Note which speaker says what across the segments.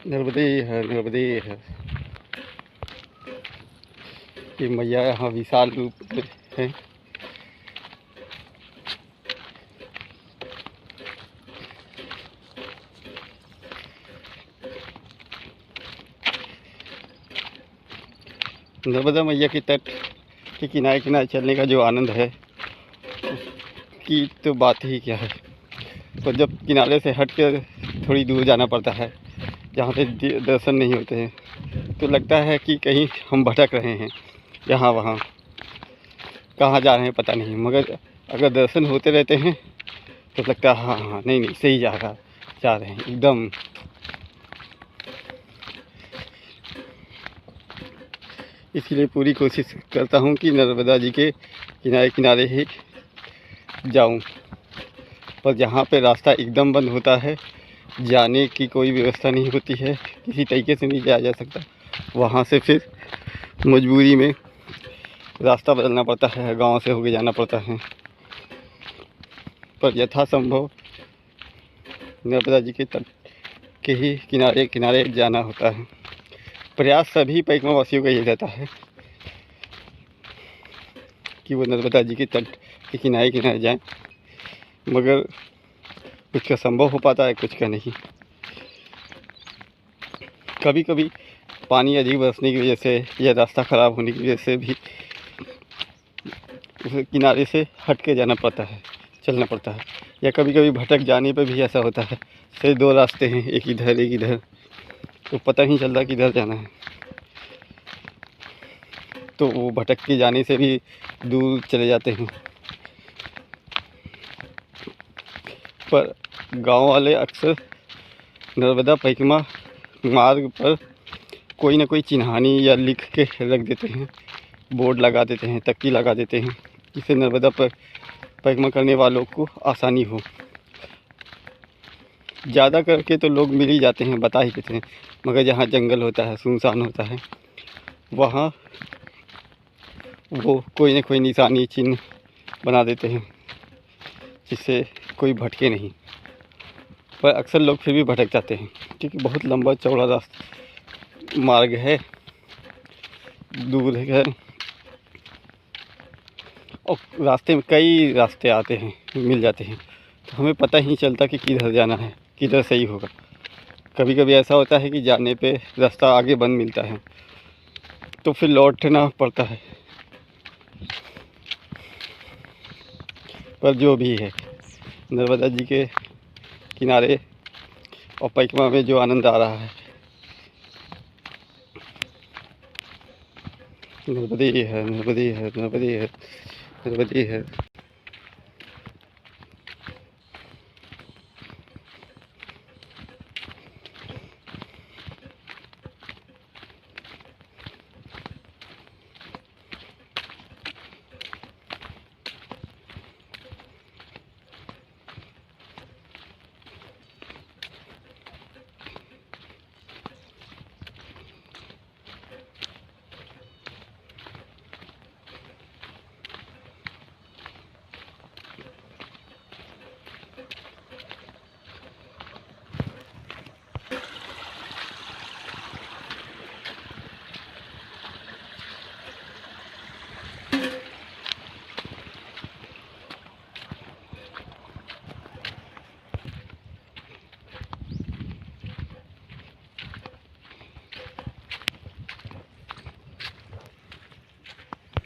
Speaker 1: नर्मदे है, नर्मदे है। ये मैया यहाँ विशाल रूप में है। नर्मदा मैया के तट के किनारे किनारे चलने का जो आनंद है उसकी तो बात ही क्या है। तो जब किनारे से हट कर थोड़ी दूर जाना पड़ता है जहाँ से दर्शन नहीं होते हैं तो लगता है कि कहीं हम भटक रहे हैं, यहाँ वहाँ कहाँ जा रहे हैं पता नहीं। मगर अगर दर्शन होते रहते हैं तो लगता है हाँ हाँ नहीं नहीं सही जा रहे हैं एकदम। इसलिए पूरी कोशिश करता हूँ कि नर्मदा जी के किनारे किनारे ही जाऊँ, पर जहाँ पे रास्ता एकदम बंद होता है, जाने की कोई व्यवस्था नहीं होती है, किसी तरीके से नहीं जाया जा सकता, वहाँ से फिर मजबूरी में रास्ता बदलना पड़ता है, गांव से होके जाना पड़ता है। पर यथासंभव नर्मदा जी के तट के ही किनारे किनारे जाना होता है। प्रयास सभी परिक्रमा वासियों का यही रहता है कि वो नर्मदा जी के तट के किनारे किनारे जाएं, मगर कुछ का संभव हो पाता है, कुछ का नहीं। कभी कभी पानी अधिक बरसने की वजह से या रास्ता ख़राब होने की वजह से भी उस किनारे से हट के जाना पड़ता है, चलना पड़ता है। या कभी कभी भटक जाने पर भी ऐसा होता है, सिर्फ दो रास्ते हैं, एक इधर एक इधर, तो पता नहीं चलता किधर जाना है, तो वो भटक के जाने से भी दूर चले जाते हैं। पर गांव वाले अक्सर नर्मदा परिक्रमा मार्ग पर कोई ना कोई चिन्हानी या लिख के रख देते हैं, बोर्ड लगा देते हैं, तख्ती लगा देते हैं, जिससे नर्मदा पर परिक्रमा करने वालों को आसानी हो। ज़्यादा करके तो लोग मिल ही जाते हैं, बता ही देते हैं, मगर जहाँ जंगल होता है, सुनसान होता है, वहाँ वो कोई ना कोई निशानी चिन्ह बना देते हैं जिससे कोई भटके नहीं। पर अक्सर लोग फिर भी भटक जाते हैं क्योंकि बहुत लंबा चौड़ा रास्ता मार्ग है, दूर है, और रास्ते में कई रास्ते आते हैं, मिल जाते हैं, तो हमें पता ही नहीं चलता कि किधर जाना है, किधर सही होगा। कभी कभी ऐसा होता है कि जाने पे रास्ता आगे बंद मिलता है तो फिर लौटना पड़ता है। पर जो भी है, नर्मदा जी के किनारे और परिक्रमा में जो आनंद आ रहा है, नर्मदे है, नर्मदे है, नर्मदे है, नर्मदे है।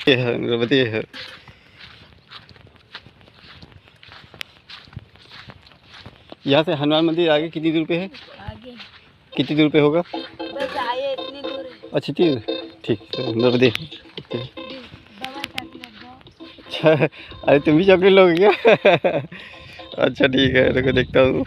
Speaker 1: ये है, नर्मदे है। यहाँ से हनुमान मंदिर आगे कितनी दूर पे है?
Speaker 2: आगे
Speaker 1: कितनी दूर पे होगा?
Speaker 2: बस आए इतनी दूर है।
Speaker 1: अच्छी चीज़, ठीक है, नर्मदे।
Speaker 2: दवा चॉकलेट दो।
Speaker 1: अच्छा, अरे तुम भी चॉकलेट लोगे क्या? अच्छा ठीक है, रुको देखता हूँ।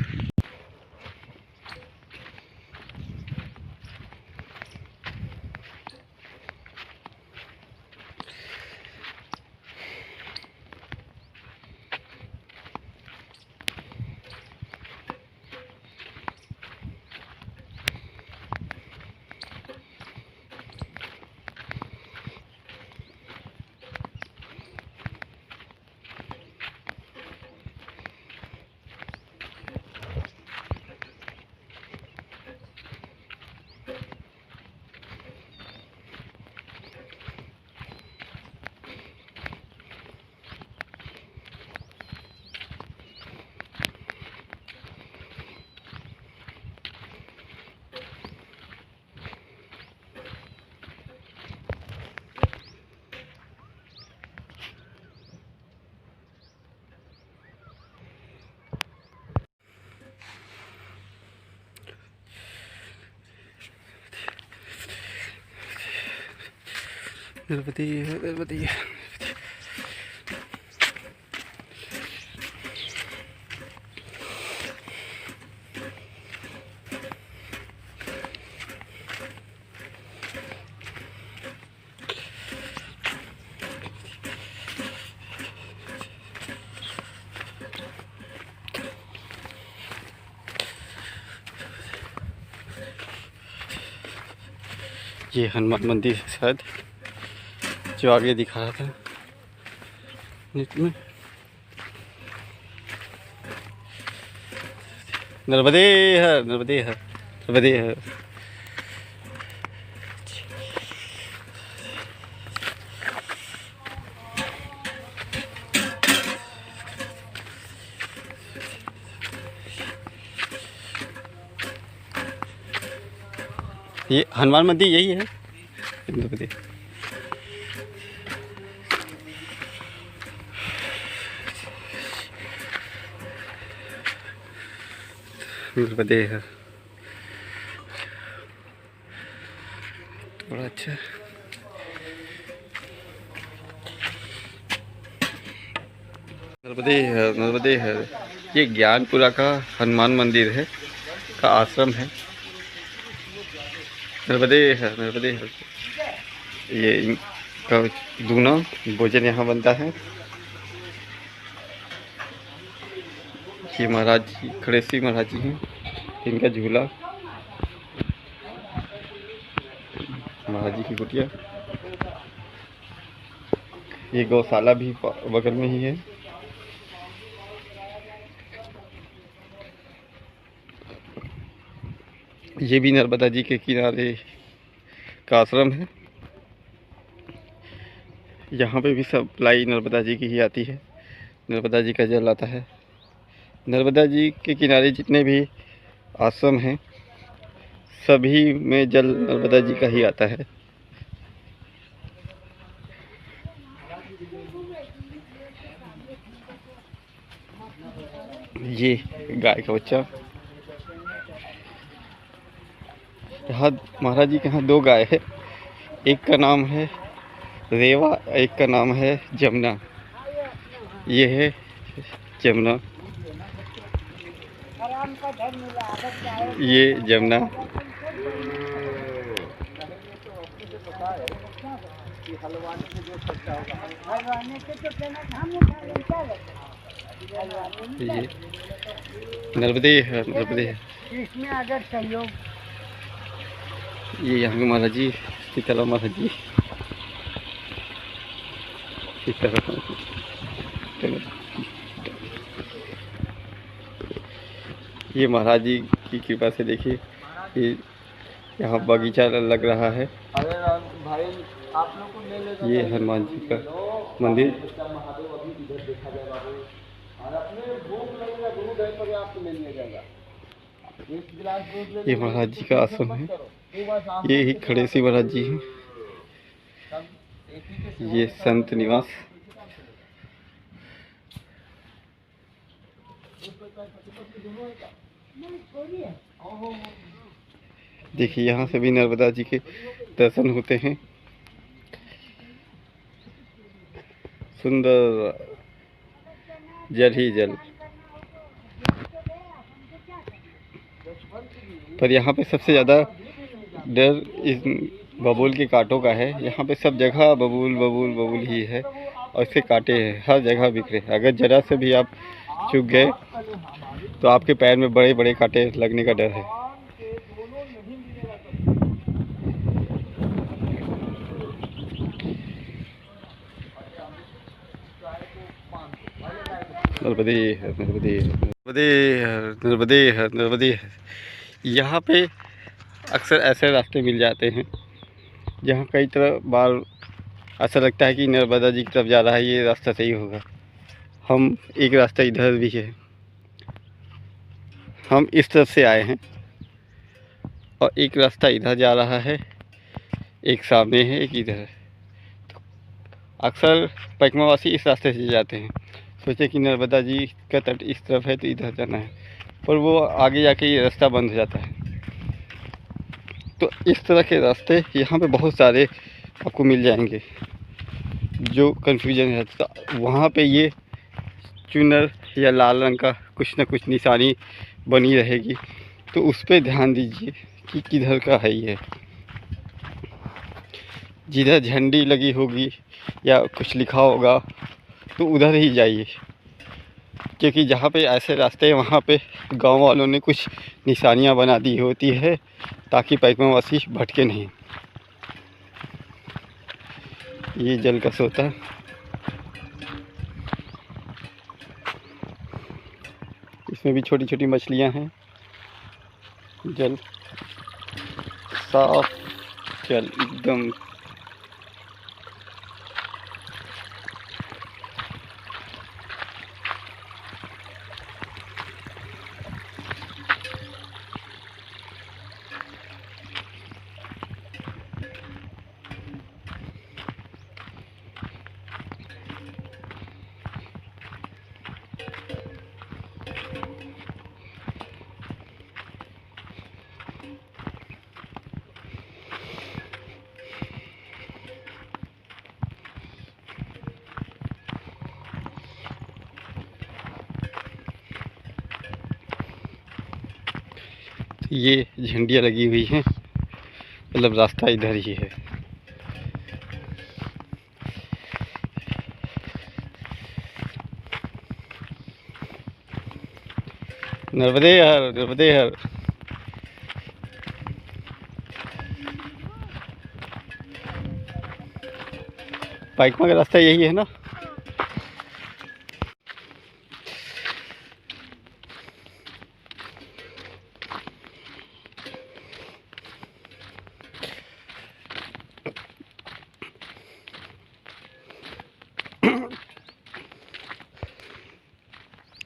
Speaker 1: नर्मदे नर्मदे। ये हनुमान मंदिर है शायद, जो आगे दिखा रहा था नेट में। नर्मदे हर नर्मदे हर नर्मदे हर। ये हनुमान मंदिर यही है नर्मदे। नर्मदे है तो बड़ा अच्छा। नर्मदे है नर्मदे है। ये ज्ञानपुरा का हनुमान मंदिर है, का आश्रम है। नर्मदे है नर्मदे है। ये इनका दूना भोजन यहाँ बनता है। ये महाराज जी खड़ेसी महाराज जी हैं, इनका झूला, महाराज जी की कुटिया। ये गौशाला भी बगल में ही है। ये भी नर्मदा जी के किनारे का आश्रम है। यहाँ पे भी सप्लाई नर्मदा जी की ही आती है, नर्मदा जी का जल आता है। नर्मदा जी के किनारे जितने भी आश्रम हैं सभी में जल नर्मदा जी का ही आता है। ये गाय का बच्चा। यहाँ महाराज जी के यहाँ दो गाय है, एक का नाम है रेवा, एक का नाम है जमुना। ये है जमुना, ये जमुना। ये नर्मदे है नर्मदे है।
Speaker 2: इसमें अगर सहयोग
Speaker 1: ये यहाँ के महाराज जी सीताराम महाराज जी, सीताराम। ये महाराज जी की कृपा से देखिए कि यहाँ बगीचा लग रहा है। ये हनुमान जी का मंदिर। ये महाराज जी का आश्रम है। ये ही खड़ेसी महाराज जी हैं। ये संत निवास। देखिए यहाँ से भी नर्मदा जी के दर्शन होते हैं। सुंदर जल ही जल। पर यहाँ पे सबसे ज़्यादा डर इस बबूल के कांटों का है। यहाँ पे सब जगह बबूल बबूल बबूल ही है और इसके कांटे हैं, हर जगह बिखरे। अगर ज़रा से भी आप चूक गए तो आपके पैर में बड़े बड़े कांटे लगने का डर है। नर्मदे है नर्मदे है नर्मदे है नर्मदे है नर्मदे है। यहाँ पे अक्सर ऐसे रास्ते मिल जाते हैं जहाँ कई तरह बार ऐसा लगता है कि नर्मदा जी की तरफ जा रहा है, ये रास्ता सही होगा। हम एक रास्ता इधर भी है, हम इस तरफ से आए हैं और एक रास्ता इधर जा रहा है, एक सामने है, एक इधर है। अक्सर पैकमावासी इस रास्ते से जाते हैं, सोचे कि नर्मदा जी का तट इस तरफ है तो इधर जाना है, पर वो आगे जाके ये रास्ता बंद हो जाता है। तो इस तरह के रास्ते यहाँ पे बहुत सारे आपको मिल जाएंगे। जो कन्फ्यूजन है तो वहाँ पे ये चुनर या लाल रंग का कुछ ना कुछ निशानी बनी रहेगी, तो उस पर ध्यान दीजिए कि किधर का है ये। जिधर झंडी लगी होगी या कुछ लिखा होगा तो उधर ही जाइए, क्योंकि जहाँ पे ऐसे रास्ते हैं वहाँ पे गांव वालों ने कुछ निशानियां बना दी होती है ताकि पैकमावासी भटके नहीं। ये जल का सोता, इसमें भी छोटी छोटी मछलियां हैं। जल साफ, जल एकदम ये झंडियाँ लगी हुई हैं, मतलब रास्ता इधर ही है। नर्मदे हर, नर्मदे हर। पाइकमा का रास्ता यही है ना?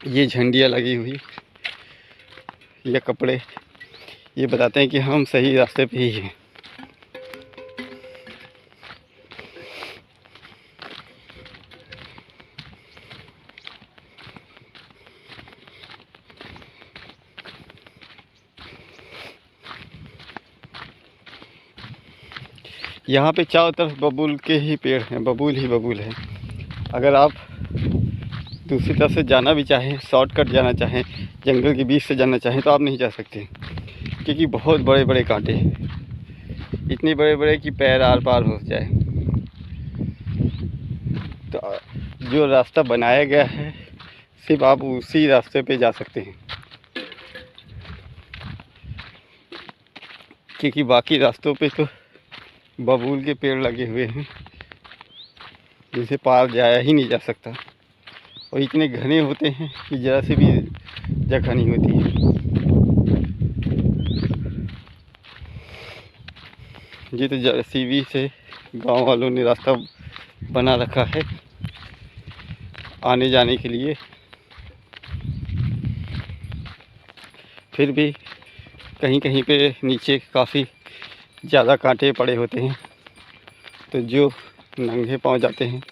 Speaker 1: ये झंडियाँ लगी हुई, ये कपड़े, ये बताते हैं कि हम सही रास्ते पे ही हैं। यहाँ पे चारों तरफ बबूल के ही पेड़ हैं, बबूल ही बबूल है। अगर आप दूसरी तरफ से जाना भी चाहें, शॉर्टकट जाना चाहें, जंगल के बीच से जाना चाहें तो आप नहीं जा सकते, क्योंकि बहुत बड़े बड़े कांटे हैं, इतने बड़े बड़े कि पैर आर पार हो जाए। तो जो रास्ता बनाया गया है सिर्फ आप उसी रास्ते पे जा सकते हैं, क्योंकि बाकी रास्तों पे तो बबूल के पेड़ लगे हुए हैं जिनसे पार जाया ही नहीं जा सकता, और इतने घने होते हैं कि ज़रा से भी जगह नहीं होती है। ये तो JCB से गांव वालों ने रास्ता बना रखा है आने जाने के लिए, फिर भी कहीं कहीं पे नीचे काफ़ी ज़्यादा कांटे पड़े होते हैं, तो जो नंगे पाँव जाते हैं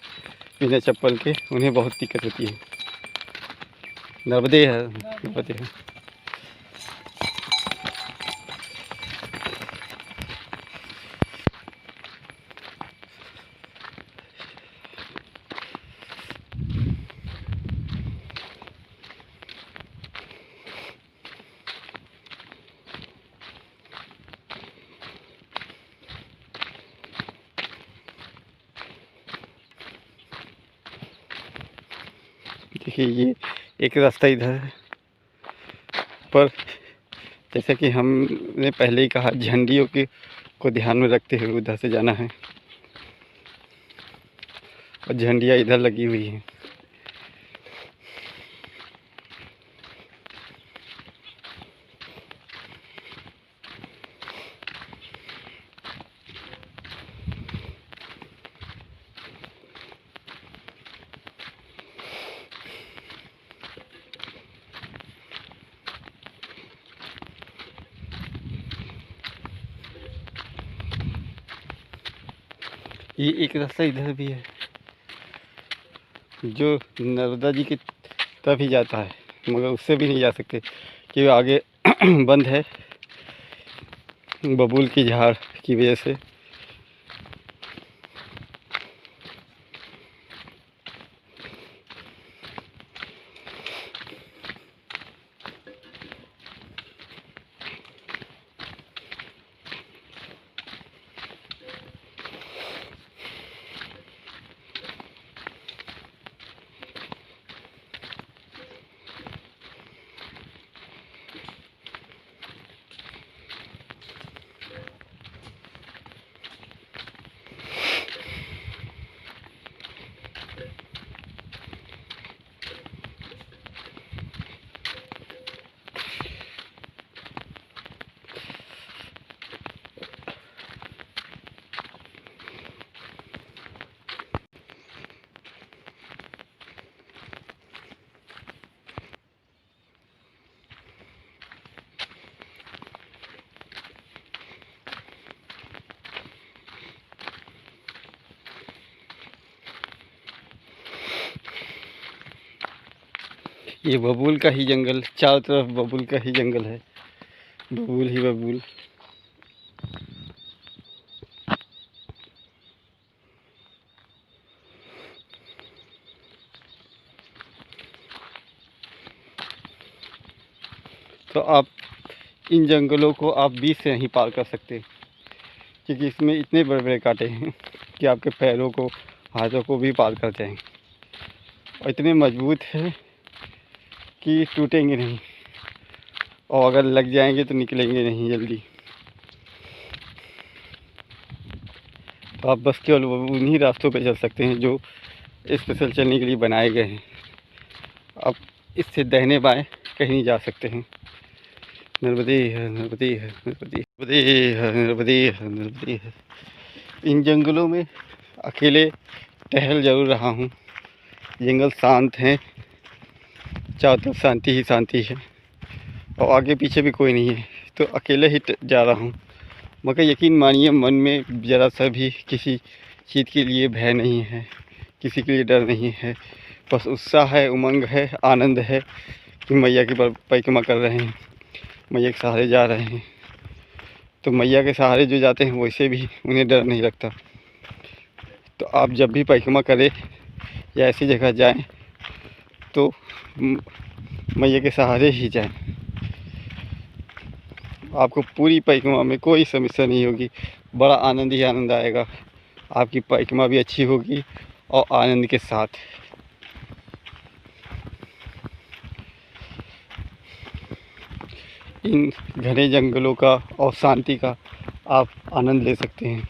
Speaker 1: बिना चप्पल के उन्हें बहुत दिक्कत होती है। नर्मदे है, नर्मदे है। देखिए ये एक रास्ता इधर है, पर जैसे कि हमने पहले ही कहा झंडियों के को ध्यान में रखते हुए उधर से जाना है, और झंडियाँ इधर लगी हुई हैं। ये एक रास्ता इधर भी है जो नर्मदा जी की तरफ ही जाता है, मगर उससे भी नहीं जा सकते क्योंकि आगे बंद है बबूल की झाड़ की वजह से। ये बबूल का ही जंगल, चारों तरफ बबूल का ही जंगल है, बबूल ही बबूल। तो आप इन जंगलों को आप बीच से नहीं पार कर सकते, क्योंकि इसमें इतने बड़े बड़े कांटे हैं कि आपके पैरों को, हाथों को भी पार कर जाएंगे, और इतने मजबूत हैं कि टूटेंगे नहीं, और अगर लग जाएंगे तो निकलेंगे नहीं जल्दी। तो आप बस केवल उन्हीं रास्तों पे चल सकते हैं जो स्पेशल चलने के लिए बनाए गए हैं। आप इससे दाहिने बाएं कहीं नहीं जा सकते हैं। नर्मदे है, नर्मदे है, नर्मदे है, नर्मदे है, नर्मदे है। इन जंगलों में अकेले टहल जरूर रहा हूँ। जंगल शांत हैं, चारों तरफ शांति ही शांति है, और आगे पीछे भी कोई नहीं है, तो अकेले ही जा रहा हूँ। मगर यकीन मानिए, मन में ज़रा सा भी किसी चीज़ के लिए भय नहीं है, किसी के लिए डर नहीं है। बस उत्साह है, उमंग है, आनंद है कि मैया की परिक्रमा कर रहे हैं, मैया के सहारे जा रहे हैं। तो मैया के सहारे जो जाते हैं वैसे भी उन्हें डर नहीं लगता। तो आप जब भी परिक्रमा करें या ऐसी जगह जाएं तो मैया के सहारे ही जाएं। आपको पूरी परिक्रमा में कोई समस्या नहीं होगी, बड़ा आनंद ही आनंद आएगा। आपकी परिक्रमा भी अच्छी होगी और आनंद के साथ। इन घने जंगलों का और शांति का आप आनंद ले सकते हैं,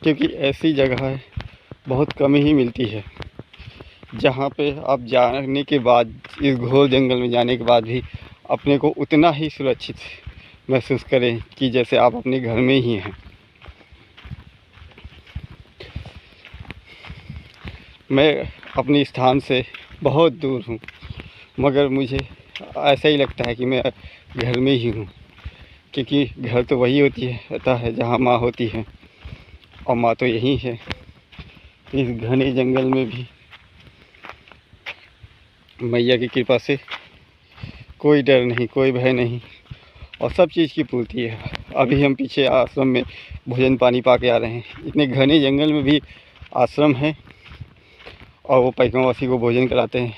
Speaker 1: क्योंकि ऐसी जगह बहुत कम ही मिलती है जहाँ पे आप जाने के बाद, इस घोर जंगल में जाने के बाद भी अपने को उतना ही सुरक्षित महसूस करें कि जैसे आप अपने घर में ही हैं। मैं अपने स्थान से बहुत दूर हूँ, मगर मुझे ऐसा ही लगता है कि मैं घर में ही हूँ, क्योंकि घर तो वही होता है जहाँ माँ होती है, और माँ तो यहीं है। इस घने जंगल में भी मैया की कृपा से कोई डर नहीं, कोई भय नहीं, और सब चीज़ की पूर्ति है। अभी हम पीछे आश्रम में भोजन पानी पा के आ रहे हैं। इतने घने जंगल में भी आश्रम है और वो परिक्रमावासी को भोजन कराते हैं।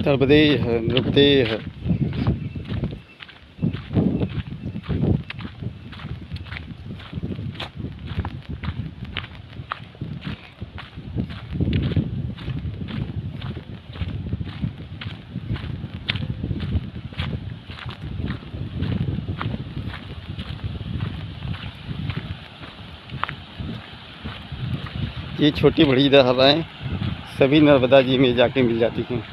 Speaker 1: नर्मदे है, नर्मदे है। ये छोटी बड़ी धाराएँ सभी नर्मदा जी में जाके मिल जाती हैं।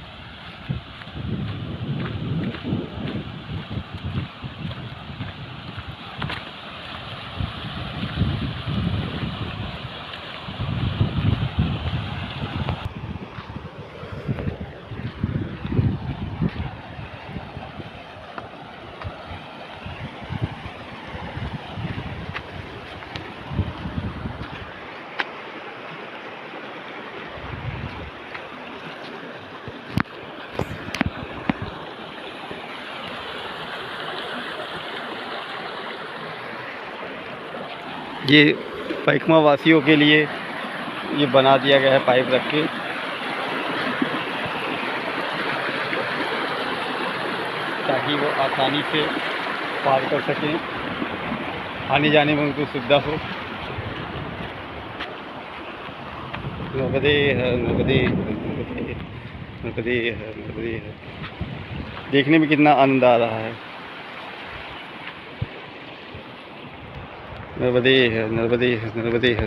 Speaker 1: ये परिक्रमा वासियों के लिए ये बना दिया गया है, पाइप रख के, ताकि वो आसानी से पार कर सकें, आने जाने में उनको सुविधा हो। नर्मदे है, नर्मदे है, नर्मदे, नर्मदे है, नर्मदे है। देखने में कितना आनंद आ रहा है। नर्मदे है, नर्मदे है, नर्मदे है।